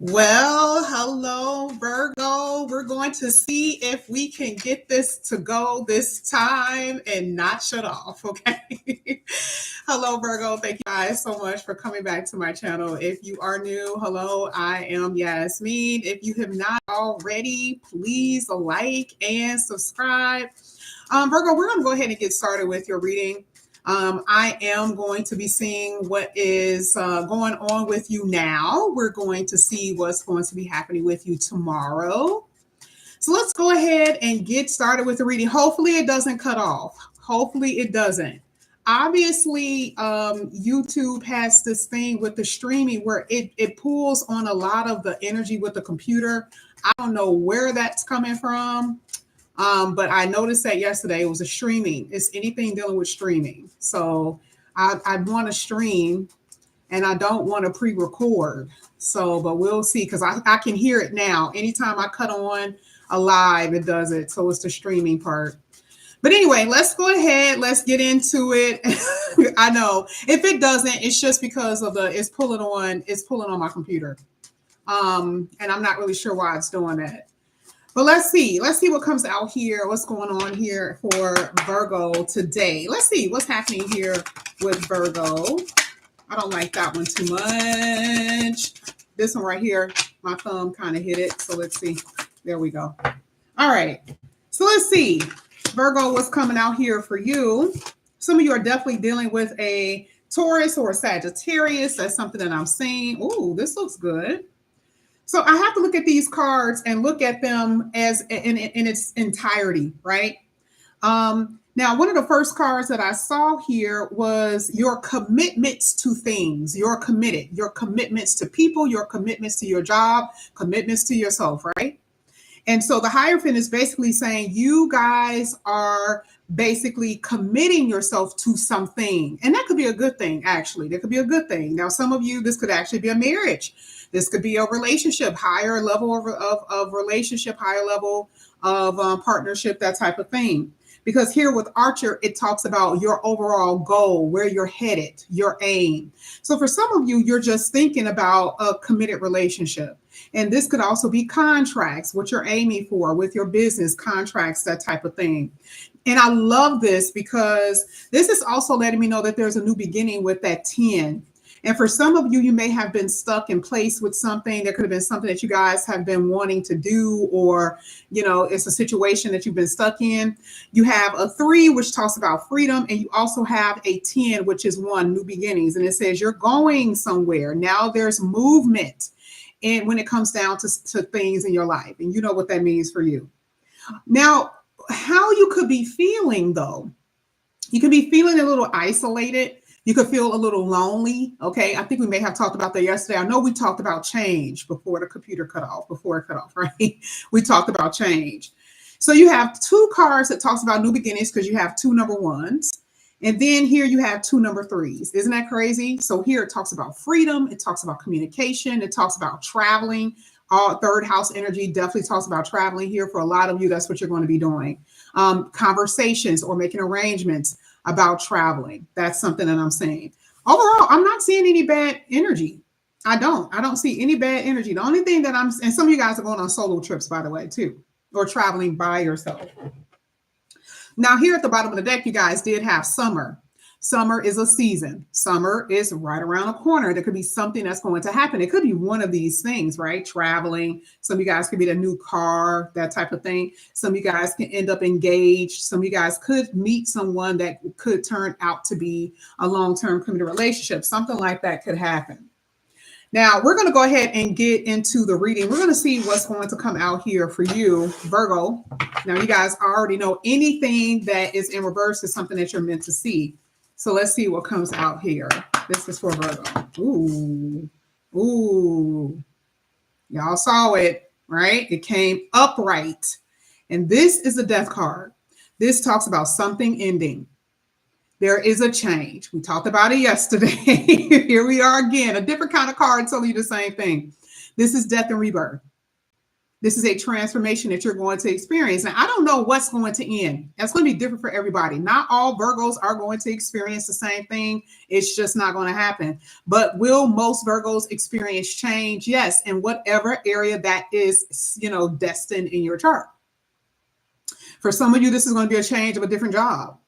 Well, hello, Virgo. We're going to see if we can get this to go this time and not shut off, okay? Hello, Virgo. Thank you guys so much for coming back to my channel. If you are new, hello, I am Yasmin. If you have not already, please like and subscribe. Virgo, we're going to go ahead and get started with your reading. I am going to be seeing what is going on with you now. We're going to see what's going to be happening with you tomorrow. So let's go ahead and get started with the reading. Hopefully it doesn't cut off. Hopefully it doesn't. Obviously, YouTube has this thing with the streaming where it pulls on a lot of the energy with the computer. I don't know where that's coming from. But I noticed that yesterday it was a streaming. It's anything dealing with streaming. So I want to stream and I don't want to pre-record. So, but we'll see because I can hear it now. Anytime I cut on a live, it does it. So it's the streaming part. But anyway, let's go ahead. Let's get into it. I know if it doesn't, it's just because of it's pulling on my computer. And I'm not really sure why it's doing that. But let's see what comes out here. What's going on here for Virgo today? Let's see what's happening here with Virgo. I don't like that one too much. This one right here, my thumb kind of hit it. So let's see. There we go. All right. So let's see. Virgo, what's coming out here for you? Some of you are definitely dealing with a Taurus or a Sagittarius. That's something that I'm seeing. Ooh, this looks good. So I have to look at these cards and look at them as in its entirety, right? Now, one of the first cards that I saw here was your commitments to things. You're committed. Your commitments to people, your commitments to your job, commitments to yourself, right? And so the Hierophant is basically saying you guys are basically committing yourself to something. And that could be a good thing, actually. That could be a good thing. Now, some of you, this could actually be a marriage. This could be a relationship, higher level of relationship, higher level of partnership, that type of thing. Because here with Archer, it talks about your overall goal, where you're headed, your aim. So for some of you, you're just thinking about a committed relationship. And this could also be contracts, what you're aiming for with your business, contracts, that type of thing. And I love this because this is also letting me know that there's a new beginning with that 10. And for some of you, you may have been stuck in place with something. There could have been something that you guys have been wanting to do, or, you know, it's a situation that you've been stuck in. You have a 3, which talks about freedom. And you also have a 10, which is 1, new beginnings. And it says you're going somewhere. Now there's movement. And when it comes down to things in your life, and you know what that means for you. Now, how you could be feeling, though, you could be feeling a little isolated. You could feel a little lonely. Okay. I think we may have talked about that yesterday. I know we talked about change before the computer cut off, right? We talked about change. So you have 2 cards that talks about new beginnings because you have 2 number 1s. And then here you have 2 number 3s. Isn't that crazy? So here it talks about freedom. It talks about communication. It talks about traveling. Third house energy definitely talks about traveling here. For a lot of you, that's what you're going to be doing. Conversations or making arrangements about traveling. That's something that I'm saying. Overall, I'm not seeing any bad energy. I don't see any bad energy. The only thing that and some of you guys are going on solo trips, by the way, too, or traveling by yourself. Now, here at the bottom of the deck, you guys did have summer. Summer is a season. Summer is right around the corner. There could be something that's going to happen. It could be one of these things, right? Traveling. Some of you guys could be a new car, that type of thing. Some of you guys can end up engaged. Some of you guys could meet someone that could turn out to be a long-term committed relationship. Something like that could happen. Now, we're going to go ahead and get into the reading. We're going to see what's going to come out here for you, Virgo. Now, you guys already know anything that is in reverse is something that you're meant to see. So let's see what comes out here. This is for Virgo. Ooh. Ooh. Y'all saw it, right? It came upright. And this is the Death card. This talks about something ending. There is a change. We talked about it yesterday. Here we are again, a different kind of card telling you the same thing. This is death and rebirth. This is a transformation that you're going to experience. And I don't know what's going to end. That's going to be different for everybody. Not all Virgos are going to experience the same thing. It's just not going to happen. But will most Virgos experience change? Yes, in whatever area that is, destined in your chart. For some of you, this is going to be a change of a different job,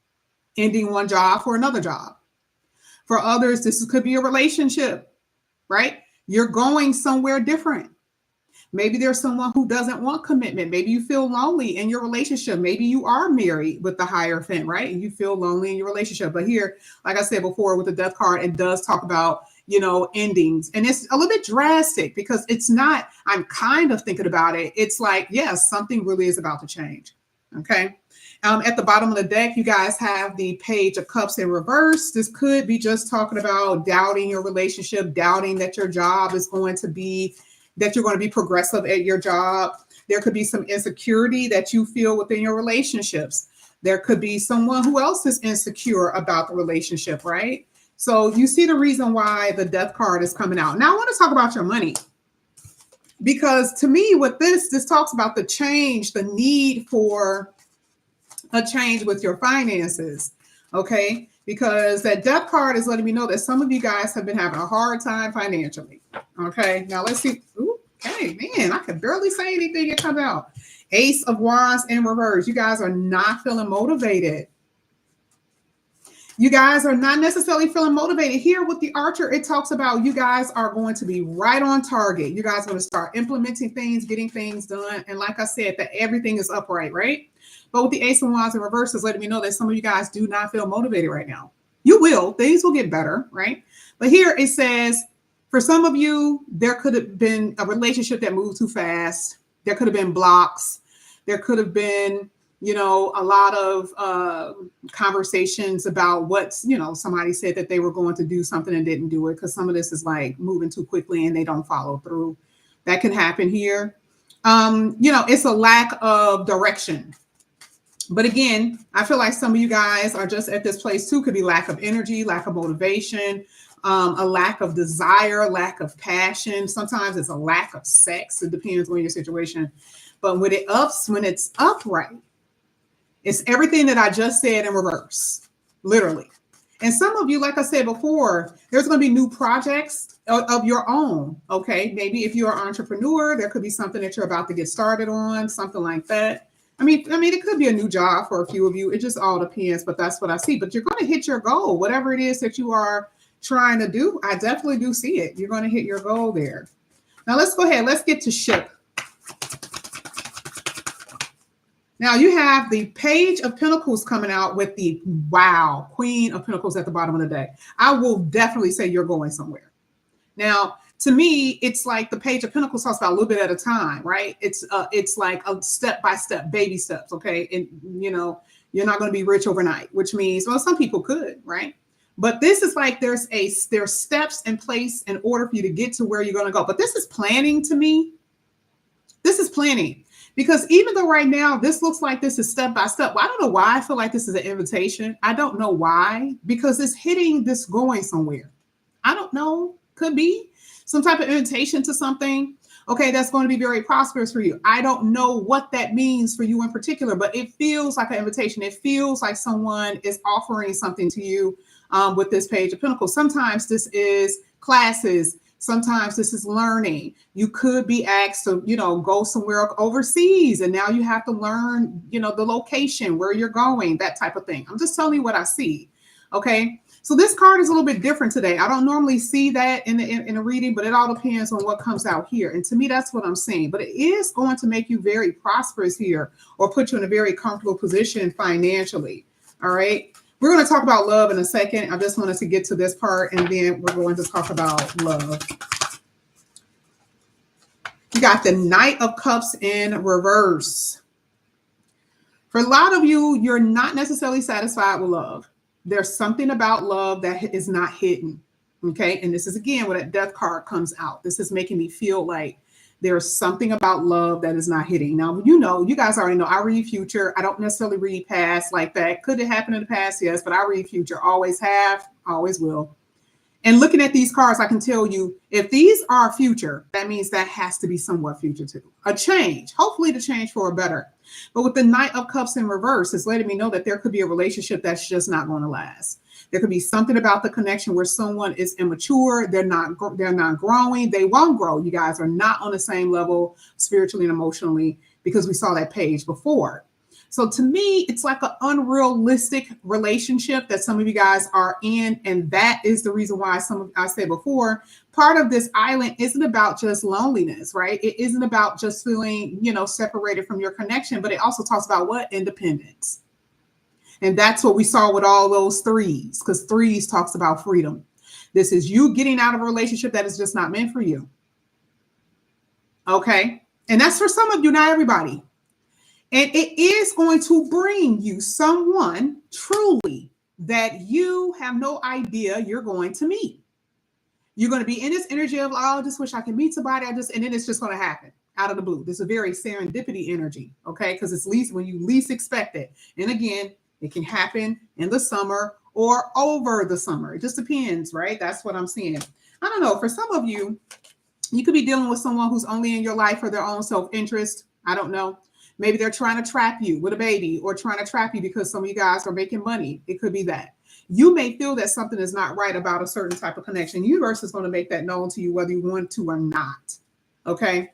ending one job for another job. For others, this could be a relationship, right? You're going somewhere different. Maybe there's someone who doesn't want commitment. Maybe you feel lonely in your relationship. Maybe you are married with the Hierophant, right? And you feel lonely in your relationship. But here, like I said before, with the Death card, it does talk about, endings. And it's a little bit drastic because it's not, I'm kind of thinking about it. It's like, yes, something really is about to change. Okay. At the bottom of the deck, you guys have the Page of Cups in reverse. This could be just talking about doubting your relationship, doubting that your job is going to be, that you're going to be progressive at your job. There could be some insecurity that you feel within your relationships. There could be someone who else is insecure about the relationship, right? So you see the reason why the Death card is coming out. Now I want to talk about your money. Because to me, with this talks about the change, the need for a change with your finances, okay? Because that Death card is letting me know that some of you guys have been having a hard time financially, okay? Now let's see. Ooh, okay, man, I can barely say anything. It comes out. Ace of Wands in reverse. You guys are not feeling motivated. You guys are not necessarily feeling motivated. Here with the Archer, it talks about you guys are going to be right on target. You guys are going to start implementing things, getting things done. And like I said, that everything is upright, right? But with the Ace of Wands in reverse, is letting me know that some of you guys do not feel motivated right now. You will. Things will get better, right? But here it says, for some of you, there could have been a relationship that moved too fast. There could have been blocks. There could have been, a lot of conversations about what, somebody said that they were going to do something and didn't do it, because some of this is like moving too quickly and they don't follow through. That can happen here. It's a lack of direction. But again, I feel like some of you guys are just at this place too. Could be lack of energy, lack of motivation, a lack of desire, lack of passion. Sometimes it's a lack of sex. It depends on your situation. But when it's upright, it's everything that I just said in reverse, literally. And some of you, like I said before, there's going to be new projects of your own. Okay, maybe if you're an entrepreneur, there could be something that you're about to get started on, something like that. I mean, it could be a new job for a few of you. It just all depends, but that's what I see. But you're going to hit your goal, whatever it is that you are trying to do. I definitely do see it. You're going to hit your goal there. Now let's go ahead. Let's get to ship. Now you have the Page of Pentacles coming out with the Queen of Pentacles at the bottom of the deck. I will definitely say you're going somewhere. Now, to me, it's like the Page of Pentacles talks about a little bit at a time, right? It's like a step-by-step, baby steps, okay? And, you're not going to be rich overnight, which means, well, some people could, right? But this is like there's steps in place in order for you to get to where you're going to go. But this is planning to me. This is planning. Because even though right now this looks like this is step by step, well, I don't know why I feel like this is an invitation. I don't know why, because it's hitting this going somewhere. I don't know. Could be some type of invitation to something. Okay, that's going to be very prosperous for you. I don't know what that means for you in particular, but it feels like an invitation. It feels like someone is offering something to you with this Page of Pentacles. Sometimes this is classes. Sometimes this is learning. You could be asked to, go somewhere overseas, and now you have to learn, the location where you're going, that type of thing. I'm just telling you what I see. Okay. So this card is a little bit different today. I don't normally see that in a reading, but it all depends on what comes out here. And to me, that's what I'm seeing. But it is going to make you very prosperous here, or put you in a very comfortable position financially. All right. We're going to talk about love in a second. I just wanted to get to this part, and then we're going to talk about love. You got the Knight of Cups in reverse. For a lot of you, you're not necessarily satisfied with love. There's something about love that is not hidden. Okay. And this is again where that Death card comes out. This is making me feel like there's something about love that is not hitting. Now, you guys already know I read future. I don't necessarily read past like that. Could it happen in the past? Yes, but I read future. Always have, always will. And looking at these cards, I can tell you if these are future, that means that has to be somewhat future too. A change, hopefully to change for a better. But with the Knight of Cups in reverse, it's letting me know that there could be a relationship that's just not going to last. There could be something about the connection where someone is immature, they're not growing, they won't grow. You guys are not on the same level spiritually and emotionally because we saw that page before. So to me, it's like an unrealistic relationship that some of you guys are in. And that is the reason why I said before, part of this island isn't about just loneliness, right? It isn't about just feeling, separated from your connection, but it also talks about what? Independence. And that's what we saw with all those threes, because threes talks about freedom. This is you getting out of a relationship that is just not meant for you. Okay. And that's for some of you, not everybody. And it is going to bring you someone truly that you have no idea you're going to meet. You're going to be in this energy of, oh, I just wish I could meet somebody. And then it's just going to happen out of the blue. This is a very serendipity energy, okay? Because it's least when you least expect it. And again, it can happen in the summer or over the summer. It just depends, right? That's what I'm seeing. I don't know. For some of you, you could be dealing with someone who's only in your life for their own self-interest. I don't know. Maybe they're trying to trap you with a baby or trying to trap you because some of you guys are making money. It could be that. You may feel that something is not right about a certain type of connection. The universe is going to make that known to you whether you want to or not. Okay.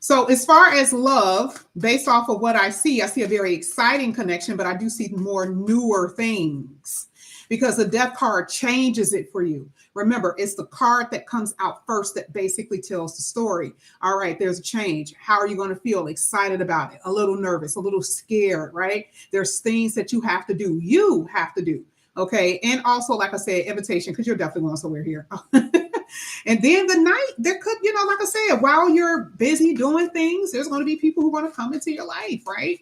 So as far as love, based off of what I see a very exciting connection, but I do see more newer things because the death card changes it for you. Remember, it's the card that comes out first that basically tells the story. All right, there's a change. How are you going to feel? Excited about it, a little nervous, a little scared, right? There's things that you have to do. You have to do. Okay. And also, like I said, invitation, because you're definitely going somewhere here. And then the night, there could, like I said, while you're busy doing things, there's going to be people who want to come into your life, right?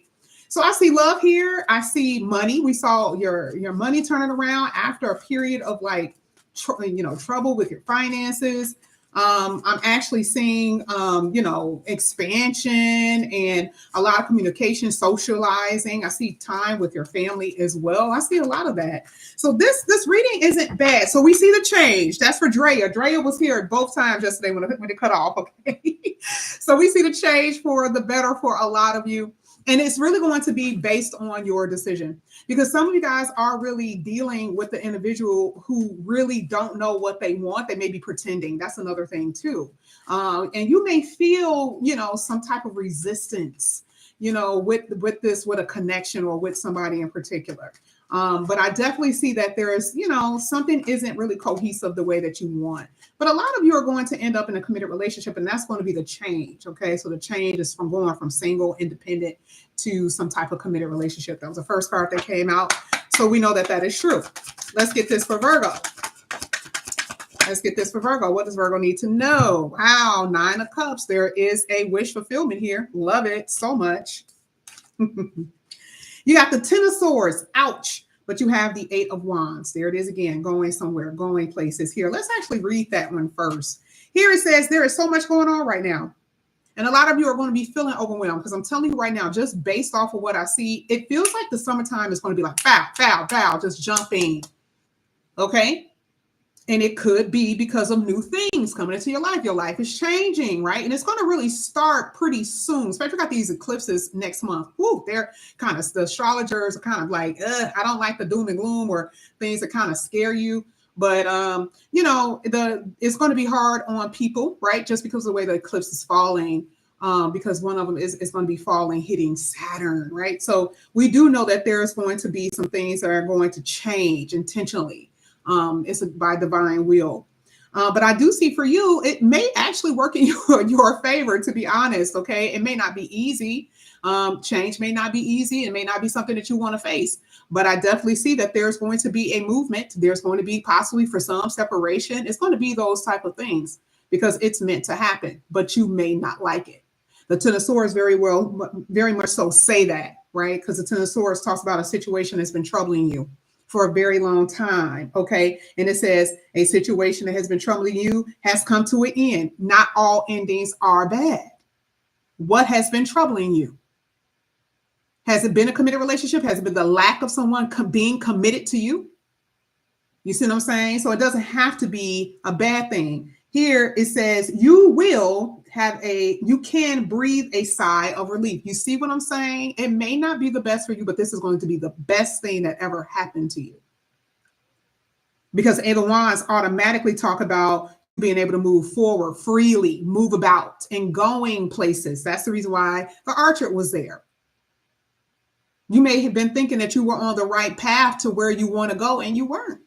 So I see love here. I see money. We saw your money turning around after a period of like, trouble with your finances. I'm actually seeing, expansion and a lot of communication, socializing. I see time with your family as well. I see a lot of that. So this reading isn't bad. So we see the change. That's for Drea. Drea was here both times yesterday when it cut off. Okay. So we see the change for the better for a lot of you. And it's really going to be based on your decision because some of you guys are really dealing with the individual who really don't know what they want. They may be pretending. That's another thing too. And you may feel, some type of resistance, with a connection or with somebody in particular. But I definitely see that there is, something isn't really cohesive the way that you want. But a lot of you are going to end up in a committed relationship, and that's going to be the change. Okay. So the change is from going from single, independent to some type of committed relationship. That was the first card that came out. So we know that that is true. Let's get this for Virgo. What does Virgo need to know? Wow. 9 of Cups. There is a wish fulfillment here. Love it so much. You got the 10 of Swords. Ouch. But you have the 8 of Wands. There it is again, going somewhere, going places here. Let's actually read that one first. Here it says there is so much going on right now. And a lot of you are going to be feeling overwhelmed because I'm telling you right now, just based off of what I see, it feels like the summertime is going to be like foul, foul, foul, just jumping. Okay. And it could be because of new things coming into your life. Your life is changing, right? And it's going to really start pretty soon, especially got these eclipses next month. Woo, they're kind of, the astrologers are kind of like, I don't like the doom and gloom or things that kind of scare you. But, it's going to be hard on people, right? Just because of the way the eclipse is falling, because one of them is going to be falling, hitting Saturn, right? So we do know that there's going to be some things that are going to change intentionally. It's by divine will. But I do see for you, it may actually work in your favor, to be honest. Okay. It may not be easy. Change may not be easy. It may not be something that you want to face, but I definitely see that there's going to be a movement. There's going to be possibly for some separation. It's going to be those type of things because it's meant to happen, but you may not like it. The 10 of Swords very much so say that, right? Because the 10 of Swords talks about a situation that's been troubling you for a very long time. Okay. And it says a situation that has been troubling you has come to an end. Not all endings are bad. What has been troubling you? Has it been a committed relationship? Has it been the lack of someone being committed to you? You see what I'm saying? So it doesn't have to be a bad thing. Here it says you can breathe a sigh of relief. You see what I'm saying? It may not be the best for you, but this is going to be the best thing that ever happened to you. Because Eight of Wands automatically talk about being able to move forward freely, move about, and going places. That's the reason why the Archer was there. You may have been thinking that you were on the right path to where you want to go, and you weren't.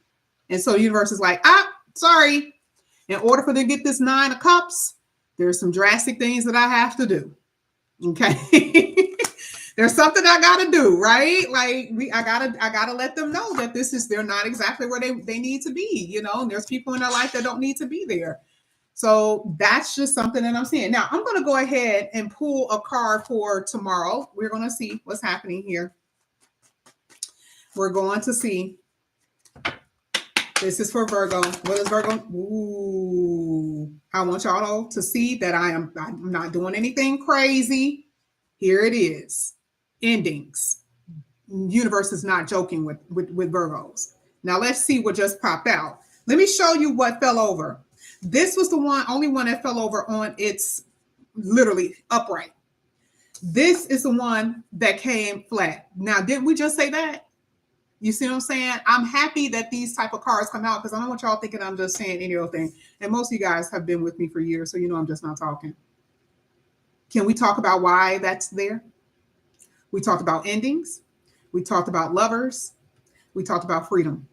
And so the universe is like, sorry. In order for them to get this 9 of Cups, there's some drastic things that I have to do. Okay. There's something I gotta do, right? Like I gotta let them know that they're not exactly where they need to be, you know, and there's people in their life that don't need to be there. So that's just something that I'm seeing. Now I'm gonna go ahead and pull a card for tomorrow. We're gonna see what's happening here. We're going to see. This is for Virgo. What is Virgo? Ooh, I want y'all to see that I'm not doing anything crazy. Here it is. Endings. Universe is not joking with Virgos. Now let's see what just popped out. Let me show you what fell over. This was the only one that fell over on its literally upright. This is the one that came flat. Now, didn't we just say that? You see what I'm saying? I'm happy that these type of cards come out because I don't want y'all thinking I'm just saying any old thing. And most of you guys have been with me for years, so you know I'm just not talking. Can we talk about why that's there? We talked about endings. We talked about lovers. We talked about freedom.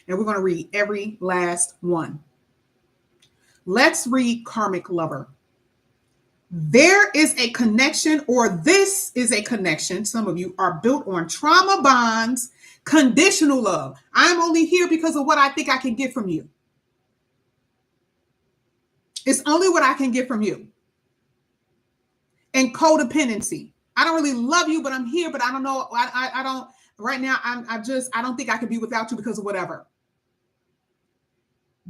And we're going to read every last one. Let's read karmic lover. There is a connection, or this is a connection. Some of you are built on trauma bonds, conditional love. I'm only here because of what I think I can get from you. It's only what I can get from you. And codependency. I don't really love you, but I'm here, but I don't know. I don't, right now, I don't think I can be without you because of whatever.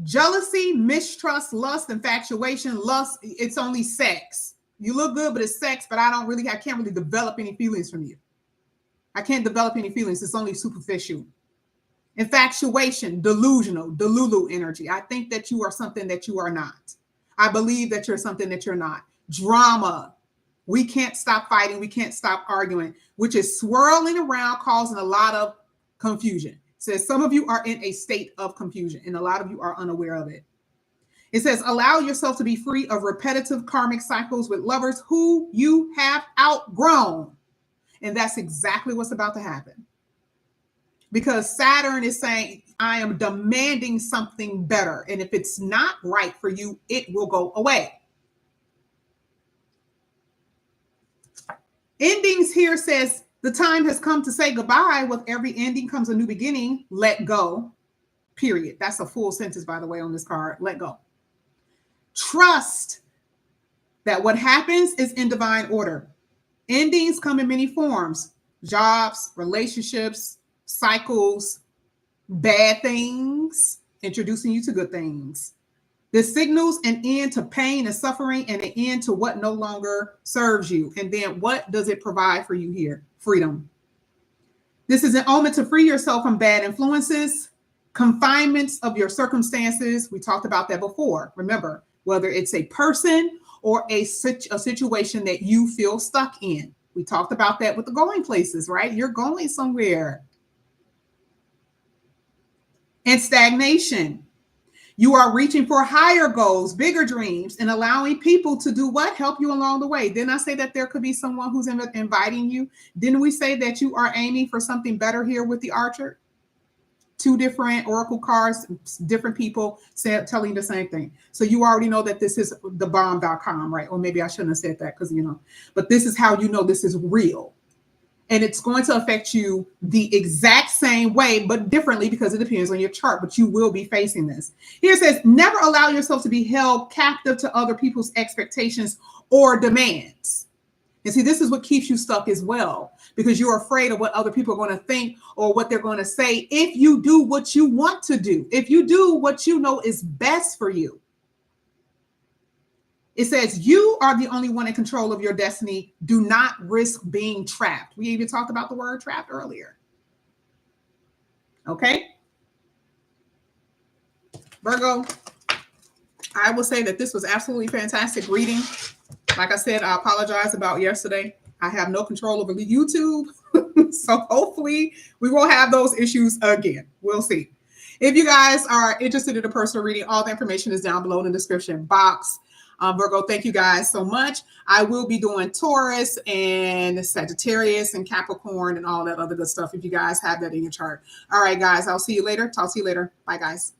Jealousy, mistrust, lust, infatuation, lust, it's only sex. You look good, but it's sex, but I can't really develop any feelings from you. I can't develop any feelings. It's only superficial. Infatuation, delusional, delulu energy. I think that you are something that you are not. I believe that you're something that you're not. Drama. We can't stop fighting. We can't stop arguing, which is swirling around, causing a lot of confusion. It says some of you are in a state of confusion, and a lot of you are unaware of it. It says, allow yourself to be free of repetitive karmic cycles with lovers who you have outgrown. And that's exactly what's about to happen. Because Saturn is saying, I am demanding something better. And if it's not right for you, it will go away. Endings here says the time has come to say goodbye. With every ending comes a new beginning. Let go. Period. That's a full sentence, by the way, on this card. Let go. Trust that what happens is in divine order. Endings come in many forms. Jobs, relationships, cycles, bad things, introducing you to good things. This signals an end to pain and suffering and an end to what no longer serves you. And then what does it provide for you here? Freedom. This is an omen to free yourself from bad influences, confinements of your circumstances. We talked about that before. Remember, whether it's a person or a situation that you feel stuck in. We talked about that with the going places, right? You're going somewhere. And stagnation. You are reaching for higher goals, bigger dreams, and allowing people to do what? Help you along the way. Didn't I say that there could be someone who's inviting you? Didn't we say that you are aiming for something better here with the Archer? 2 different oracle cards, different people telling the same thing. So you already know that this is thebomb.com, right? Or maybe I shouldn't have said that because, but this is how you know this is real. And it's going to affect you the exact same way, but differently because it depends on your chart, but you will be facing this. Here it says, never allow yourself to be held captive to other people's expectations or demands. And see, this is what keeps you stuck as well, because you're afraid of what other people are going to think or what they're going to say if you do what you want to do, if you do what you know is best for you. It says you are the only one in control of your destiny. Do not risk being trapped. We even talked about the word trapped earlier. Okay. Virgo, I will say that this was absolutely fantastic reading. Like I said, I apologize about yesterday. I have no control over the YouTube. So hopefully we won't have those issues again. We'll see. If you guys are interested in a personal reading, all the information is down below in the description box. Virgo, thank you guys so much. I will be doing Taurus and Sagittarius and Capricorn and all that other good stuff if you guys have that in your chart. All right, guys, I'll see you later. Talk to you later. Bye, guys.